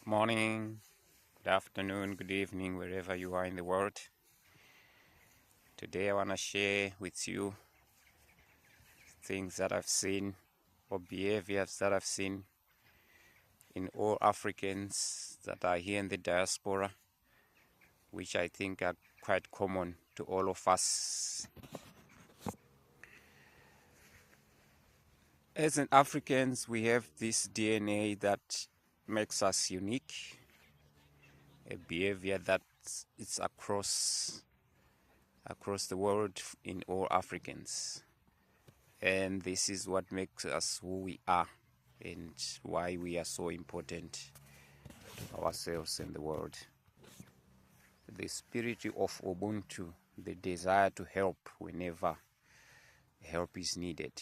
Morning, good afternoon, good evening, wherever you are in the world. Today I want to share with you things that I've seen or behaviors that I've seen in all Africans that are here in the diaspora, which I think are quite common to all of us. As an Africans, we have this DNA that makes us unique, a behavior that it's across the world in all Africans. And this is what makes us who we are and why we are so important to ourselves and the world. The spirit of Ubuntu, the desire to help whenever help is needed.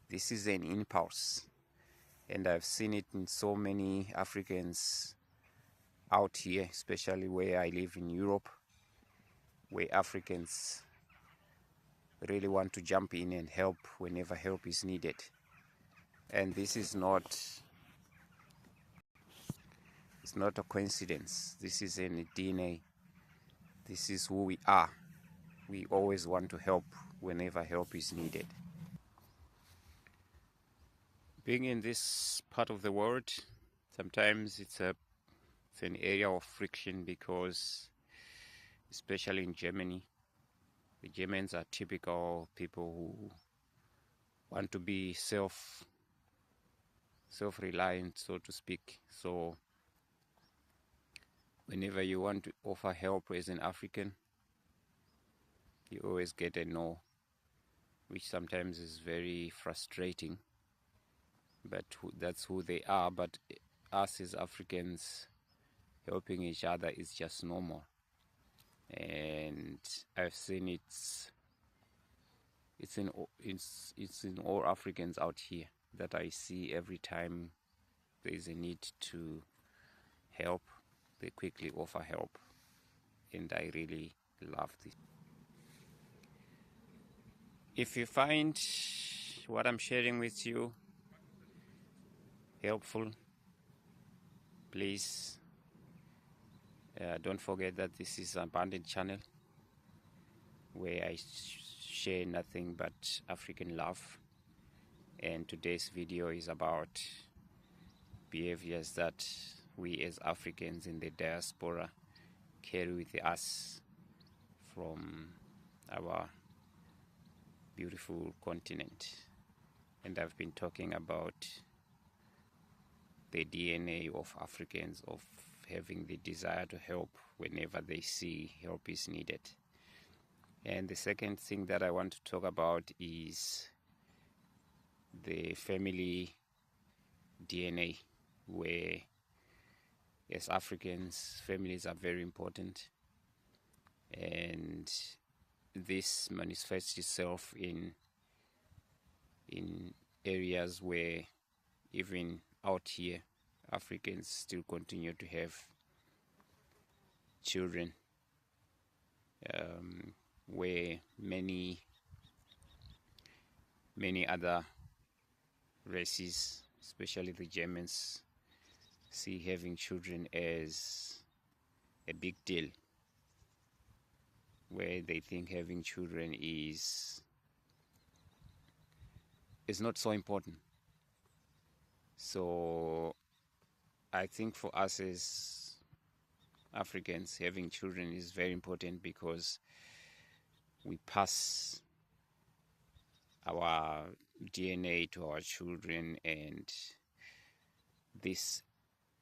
This is an impulse, and I've seen it in so many Africans out here, especially where I live in Europe, where Africans really want to jump in and help whenever help is needed. And this is it's not a coincidence. This is in the DNA. This is who we are. We always want to help whenever help is needed. Being in this part of the world, sometimes it's an area of friction because, especially in Germany, the Germans are typical people who want to be self-reliant, so to speak. So whenever you want to offer help as an African, you always get a no, which sometimes is very frustrating. But that's who they are. But us as Africans, helping each other is just normal. And I've seen it's in all Africans out here that I see every time there is a need to help, they quickly offer help, and I really love this. If you find what I'm sharing with you helpful, please don't forget that this is an abundant channel where I share nothing but African love, and today's video is about behaviors that we as Africans in the diaspora carry with us from our beautiful continent. And I've been talking about the DNA of Africans, of having the desire to help whenever they see help is needed. And the second thing that I want to talk about is the family DNA, where as Africans, families are very important, and this manifests itself in areas where even out here Africans still continue to have children, where many other races, especially the Germans, see having children as a big deal, where they think having children is not so important. So I think for us as Africans, having children is very important because we pass our DNA to our children, and this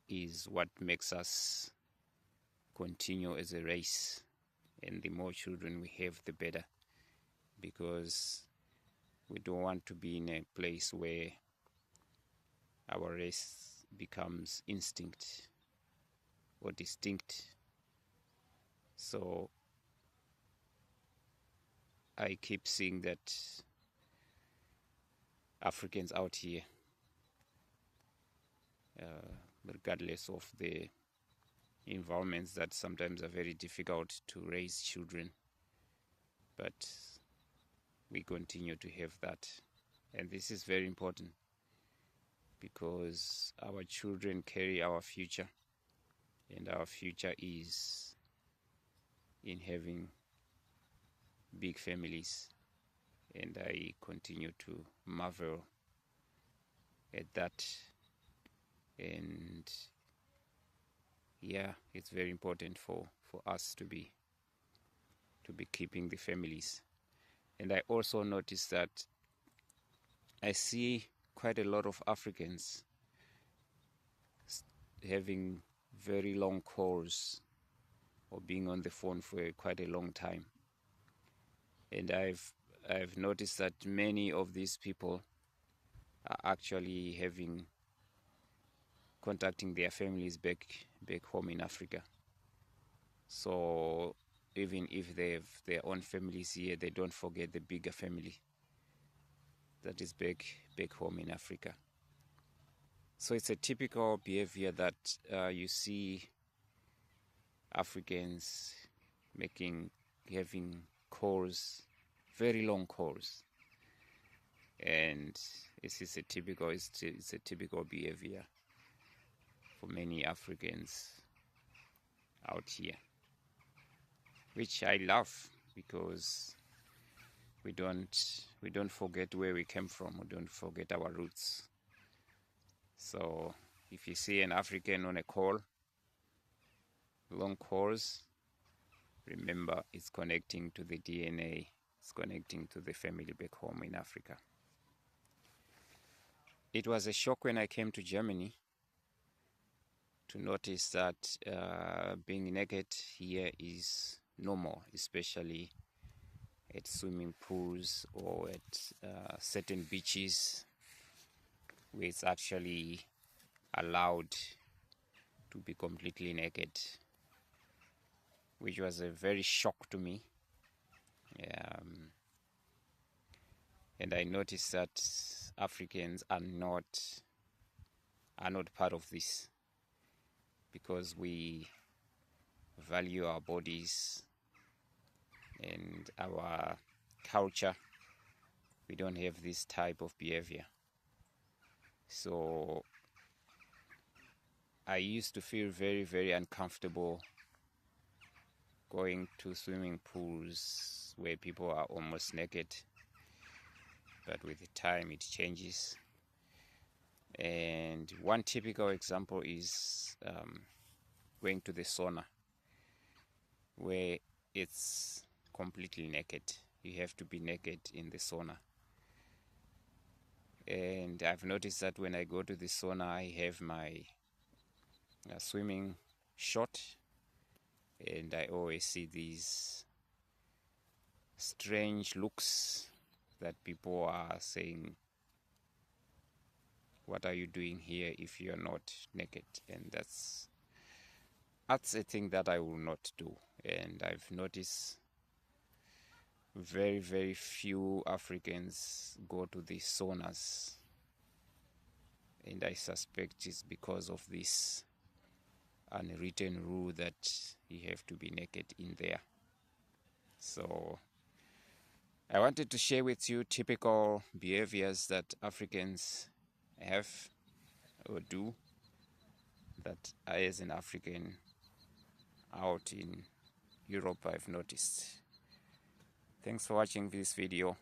is what makes us continue as a race. And the more children we have, the better, because we don't want to be in a place where our race becomes instinct or distinct. So I keep seeing that Africans out here, regardless of the environments that sometimes are very difficult to raise children, but we continue to have that. And this is very important because our children carry our future, and our future is in having big families, and I continue to marvel at that. And yeah, it's very important for us to be keeping the families. And I also noticed that I see quite a lot of Africans having very long calls or being on the phone for quite a long time. And I've noticed that many of these people are actually contacting their families back home in Africa. So even if they have their own families here, they don't forget the bigger family that is back home in Africa. So it's a typical behavior that you see Africans having calls, very long calls, and it's a typical behavior for many Africans out here, which I love, because we don't forget where we came from. We don't forget our roots. So if you see an African on a call, long calls, remember it's connecting to the DNA, it's connecting to the family back home in Africa. It was a shock when I came to Germany to notice that being naked here is normal, especially at swimming pools or at certain beaches where it's actually allowed to be completely naked, which was a very shock to me. And I noticed that Africans are not part of this, because we value our bodies and our culture. We don't have this type of behavior. So I used to feel very, very uncomfortable going to swimming pools where people are almost naked, but with the time it changes. And one typical example is going to the sauna, where it's completely naked. You have to be naked in the sauna. And I've noticed that when I go to the sauna, I have my swimming short, and I always see these strange looks that people are saying, what are you doing here if you're not naked? And that's a thing that I will not do. And I've noticed very, very few Africans go to the saunas, and I suspect it's because of this unwritten rule that you have to be naked in there. So I wanted to share with you typical behaviors that Africans have or do, that I, as an African out in Europe, I've noticed. Thanks for watching this video.